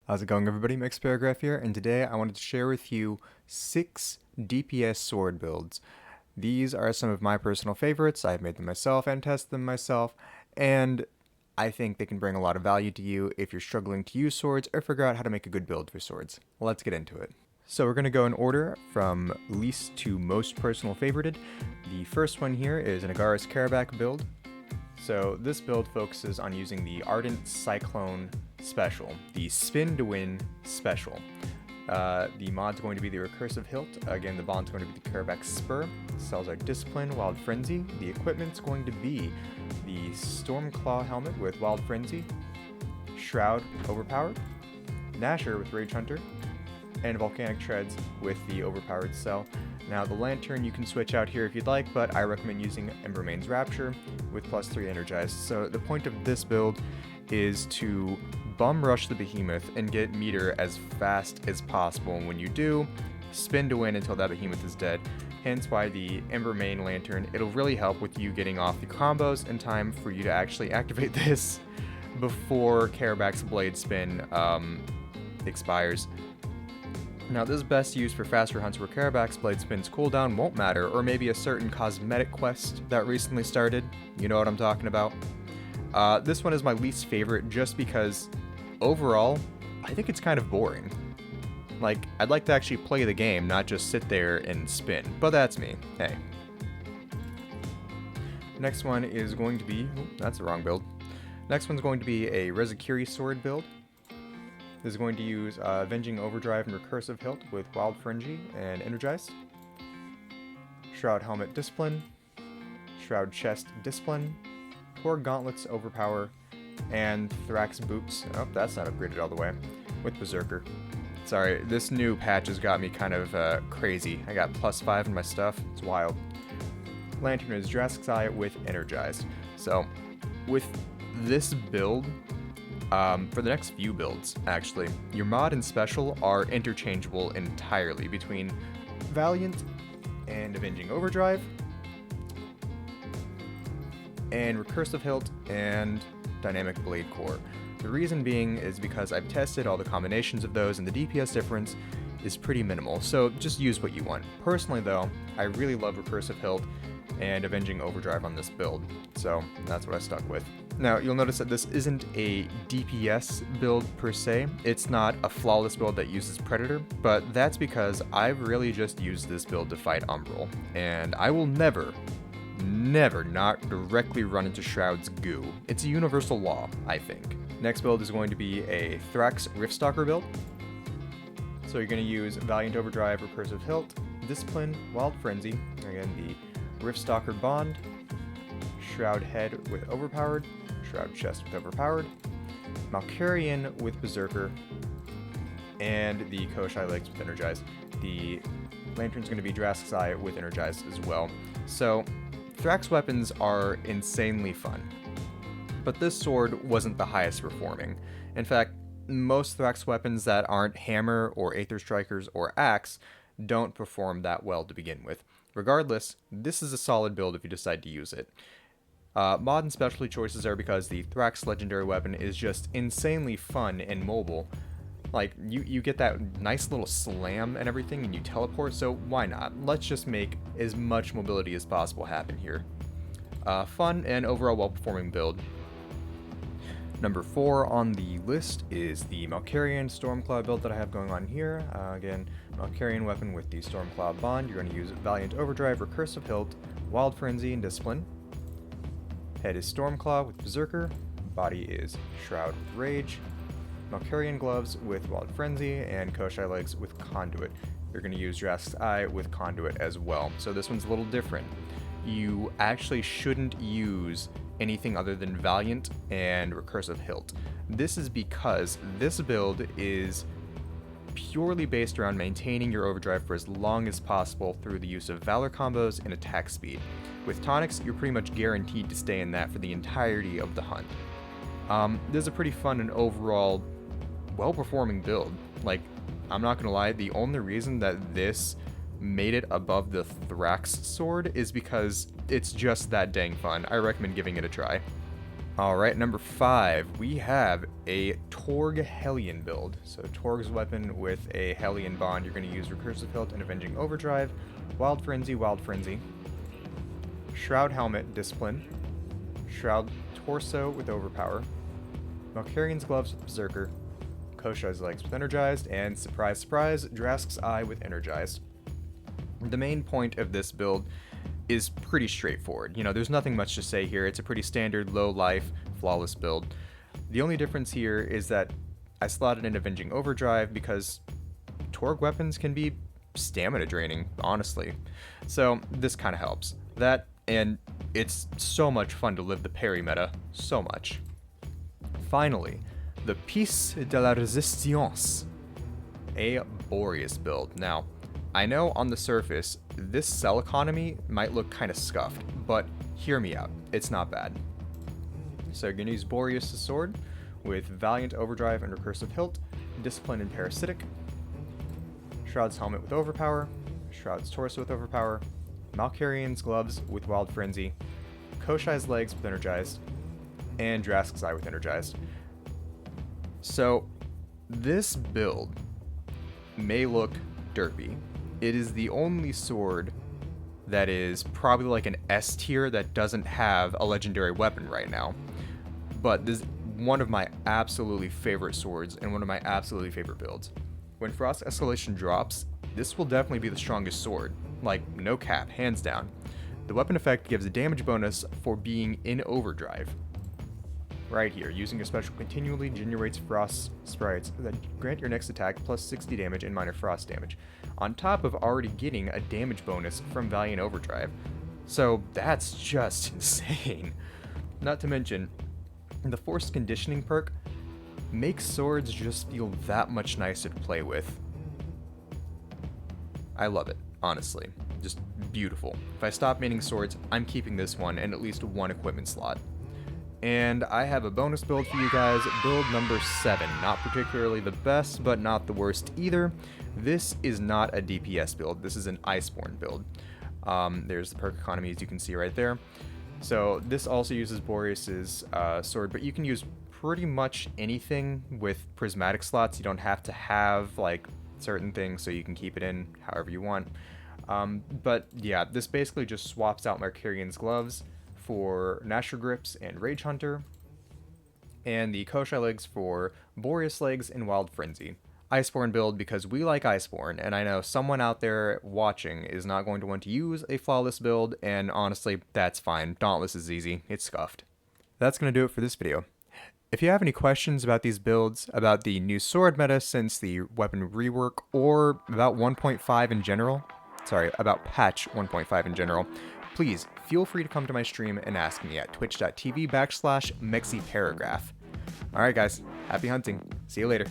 How's it going, everybody? Mixed Paragraph here, and today I wanted to share with you 6 DPS sword builds. These are some of my personal favorites. I've made them myself and tested them myself, and I think they can bring a lot of value to you if you're struggling to use swords or figure out how to make a good build for swords. Let's get into it. So we're going to go in order from least to most personal favorited. The first one here is an Agaris Karabakh build. So this build focuses on using the Ardent Cyclone special, the Spin to Win special. The mod's going to be the Recursive Hilt. Again, the bond's going to be the Karabakh Spur. Cells are Discipline, Wild Frenzy. The equipment's going to be the Stormclaw helmet with Wild Frenzy, Shroud Overpowered, Nasher with Rage Hunter, and Volcanic Treads with the Overpowered Cell. Now the Lantern you can switch out here if you'd like, but I recommend using Embermane's Rapture with +3 Energized. So the point of this build is to bum rush the behemoth and get meter as fast as possible, and when you do, spin to win until that behemoth is dead. Hence why the Embermane Lantern, it'll really help with you getting off the combos in time for you to actually activate this before Karabakh's Blade Spin expires. Now this is best used for faster hunts where Karabakh's Blade Spin's cooldown won't matter, or maybe a certain cosmetic quest that recently started. You know what I'm talking about. This one is my least favorite just because, overall, I think it's kind of boring. Like, I'd like to actually play the game, not just sit there and spin, but that's me. Hey. Next one is going to be, that's the wrong build. Next one's going to be a Rezakiri Sword build. This is going to use Avenging Overdrive and Recursive Hilt with Wild Frenzy and Energized. Shroud Helmet Discipline. Shroud Chest Discipline. Torg Gauntlets Overpower. And Threax Boots. Oh, that's not upgraded all the way. With Berserker. Sorry, this new patch has got me kind of crazy. I got +5 in my stuff. It's wild. Lantern is Drask's Eye with Energized. So, with this build, for the next few builds, actually, your mod and special are interchangeable entirely between Valiant and Avenging Overdrive, and Recursive Hilt and Dynamic Blade Core. The reason being is because I've tested all the combinations of those and the DPS difference is pretty minimal, so just use what you want. Personally though, I really love Recursive Hilt and Avenging Overdrive on this build, so that's what I stuck with. Now, you'll notice that this isn't a DPS build per se. It's not a flawless build that uses Predator, but that's because I've really just used this build to fight Umbral, and I will never not directly run into Shroud's goo. It's a universal law, I think. Next build is going to be a Threax Riftstalker build. So you're going to use Valiant Overdrive, Recursive Hilt, Discipline, Wild Frenzy, again the Riftstalker Bond, Shroud Head with Overpowered, Shroud Chest with Overpowered, Malkarian with Berserker, and the Koshai Legs with Energized. The Lantern's going to be Drask's Eye with Energized as well. So, Threax weapons are insanely fun, but this sword wasn't the highest performing. In fact, most Threax weapons that aren't Hammer or Aether Strikers or Axe don't perform that well to begin with. Regardless, this is a solid build if you decide to use it. Mod and specialty choices are because the Threax legendary weapon is just insanely fun and mobile. Like, you get that nice little slam and everything and you teleport, so why not? Let's just make as much mobility as possible happen here. Fun and overall well-performing build. Number 4 on the list is the Malkarian Stormclaw build that I have going on here. Again, Malkarian weapon with the Stormclaw Bond. You're going to use Valiant Overdrive, Recursive Hilt, Wild Frenzy, and Discipline. Head is Stormclaw with Berserker. Body is Shroud with Rage. Malkarian Gloves with Wild Frenzy, and Koshai Legs with Conduit. You're going to use Drask's Eye with Conduit as well. So this one's a little different. You actually shouldn't use anything other than Valiant and Recursive Hilt. This is because this build is purely based around maintaining your overdrive for as long as possible through the use of Valor combos and attack speed. With tonics, you're pretty much guaranteed to stay in that for the entirety of the hunt. This is a pretty fun and overall well-performing build. Like, I'm not gonna lie, the only reason that this made it above the Threax sword is because it's just that dang fun. I recommend giving it a try. Alright, number 5, we have a Torg Hellion build. So Torg's weapon with a Hellion bond. You're going to use Recursive Hilt and Avenging Overdrive, Wild Frenzy, Shroud Helmet, Discipline, Shroud Torso with Overpower, Malkarian's Gloves with Berserker, Koshai's Legs with Energized, and surprise, surprise, Drask's Eye with Energized. The main point of this build is pretty straightforward. You know, there's nothing much to say here. It's a pretty standard, low life, flawless build. The only difference here is that I slotted in Avenging Overdrive because Torg weapons can be stamina draining, honestly. So this kind of helps. That, and it's so much fun to live the parry meta. So much. Finally, the Piece de la Resistance, a Boreas build. Now, I know on the surface, this cell economy might look kind of scuffed, but hear me out, it's not bad. So you're going to use Boreas' Sword with Valiant Overdrive and Recursive Hilt, Discipline and Parasitic, Shroud's Helmet with Overpower, Shroud's Torso with Overpower, Malkarian's Gloves with Wild Frenzy, Koshai's Legs with Energized, and Drask's Eye with Energized. So this build may look derpy. It is the only sword that is probably like an S tier that doesn't have a legendary weapon right now. But this is one of my absolutely favorite swords and one of my absolutely favorite builds. When Frost Escalation drops, this will definitely be the strongest sword. Like, no cap, hands down. The weapon effect gives a damage bonus for being in overdrive. Right here, using a special continually generates frost sprites that grant your next attack plus 60 damage and minor frost damage, on top of already getting a damage bonus from Valiant Overdrive. So that's just insane. Not to mention, the Forced Conditioning perk makes swords just feel that much nicer to play with. I love it, honestly. Just beautiful. If I stop maining swords, I'm keeping this one and at least one equipment slot. And I have a bonus build for you guys, build number 7. Not particularly the best, but not the worst either. This is not a DPS build, this is an Iceborne build. There's the perk economy, as you can see right there. So this also uses Boreas' sword, but you can use pretty much anything with prismatic slots. You don't have to have like certain things, so you can keep it in however you want. But yeah, this basically just swaps out Malkarian's Gloves for Nashor Grips and Rage Hunter, and the Koshai Legs for Boreas Legs and Wild Frenzy. Iceborne build because we like Iceborne, and I know someone out there watching is not going to want to use a flawless build, and honestly, that's fine. Dauntless is easy. It's scuffed. That's going to do it for this video. If you have any questions about these builds, about the new sword meta since the weapon rework, or about 1.5 in general, about patch 1.5 in general, please feel free to come to my stream and ask me at twitch.tv/MexiParagraph. Alright guys, happy hunting. See you later.